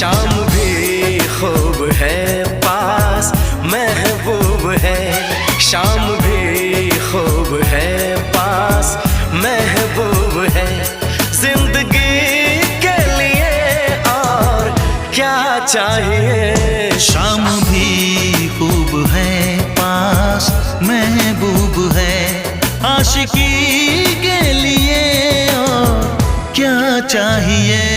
शाम भी खूब है पास महबूब है, शाम भी खूब है पास महबूब है। जिंदगी के लिए और क्या चाहिए। शाम भी खूब है पास महबूब है, आशिकी के लिए और क्या चाहिए।